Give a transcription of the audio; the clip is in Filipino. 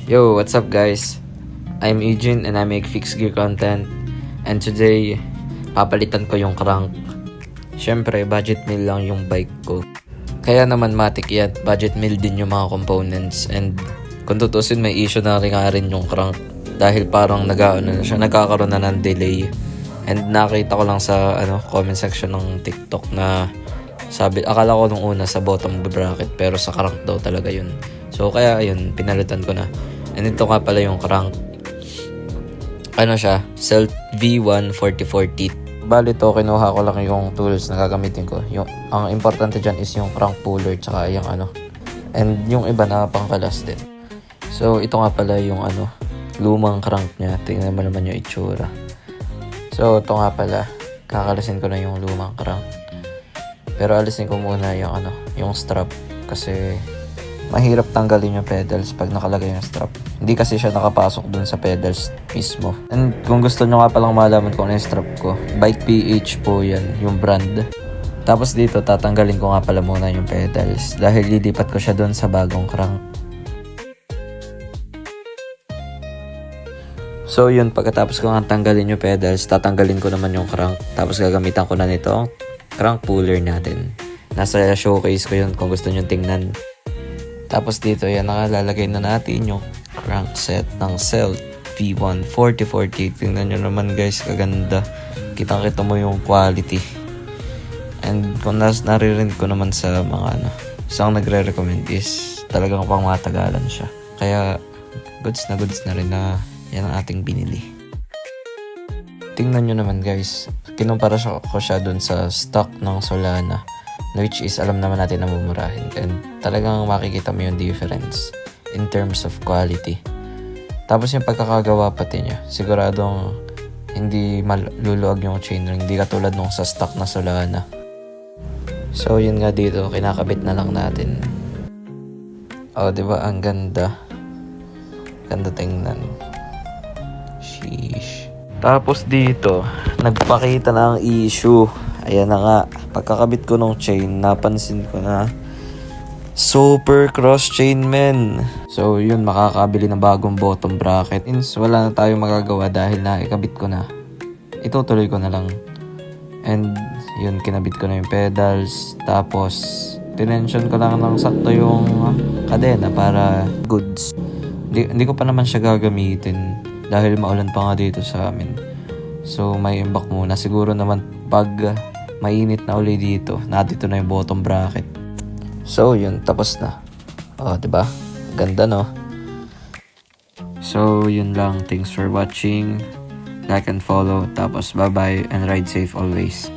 Yo, what's up guys? I'm Eugene and I make fixed gear content. And today, papalitan ko yung crank. Syempre, budget meal lang yung bike ko. Kaya naman matik yan, budget meal din yung mga components. And kung tutusin, may issue na rin yung crank. Dahil parang nagkakaroon na ng delay. And nakita ko lang sa comment section ng TikTok na sabi, akala ko nung una sa bottom bracket pero sa crank daw talaga yun. So kaya ayun, pinalitan ko na. And ito nga pala yung crank. Ano siya? Celt V1 4040. Bali to, kinuha ko lang yung tools na gagamitin ko. Ang importante dyan is yung crank puller tsaka yung and yung iba na pangkalas din. So ito nga pala yung lumang crank niya. Tingnan mo naman yung itsura. So ito nga pala, kakalasin ko na yung lumang crank. Pero alisin ko muna yung strap kasi mahirap tanggalin yung pedals pag nakalagay yung strap. Hindi kasi siya nakapasok dun sa pedals mismo. And kung gusto nyo nga palang malaman kung ano yung strap ko, Bike PH po yan, yung brand. Tapos dito, tatanggalin ko nga pala muna yung pedals dahil lilipat ko siya dun sa bagong crank. So yun, pagkatapos ko nga tanggalin yung pedals, tatanggalin ko naman yung crank. Tapos gagamitan ko na nito crank puller natin. Nasa showcase ko yun kung gusto nyo tingnan. Tapos dito, yan, nakalalagay na natin yung crankset ng Celt V1 4040. Tingnan nyo naman guys, kaganda. Kitang-kita mo yung quality. And kung naririnig ko naman sa mga isang nagre-recommend is talagang pang matagalan siya. Kaya goods na rin na yan ang ating binili. Tingnan nyo naman guys, kinumpara ko siya dun sa stock ng Solana, which is alam naman natin na mumurahin. And talagang makikita mo yung difference in terms of quality. Tapos yung pagkakagawa pati niya, siguradong hindi maluluwag yung chain ring, hindi katulad nung sa stock na Solana. So yun nga dito, kinakabit na lang natin. Oh, diba? Ang ganda. Ganda tingnan. Sheesh. Tapos dito, nagpakita na ang issue. Ayan na nga, pagkakabit ko ng chain, napansin ko na super cross chain men. So yun, makakabili ng bagong bottom bracket. Wala na tayong magagawa dahil naikabit ko na. Itutuloy ko na lang. And yun, kinabit ko na yung pedals. Tapos tinensyon ko lang ng sakto yung kadena para goods. Hindi ko pa naman siya gagamitin dahil maulan pa nga dito sa amin. So may imbak muna. Siguro naman pag mainit na uli dito, nandito na yung bottom bracket. So yun, tapos na. Oh, diba? Ganda no? So yun lang. Thanks for watching. Like and follow. Tapos bye bye and ride safe always.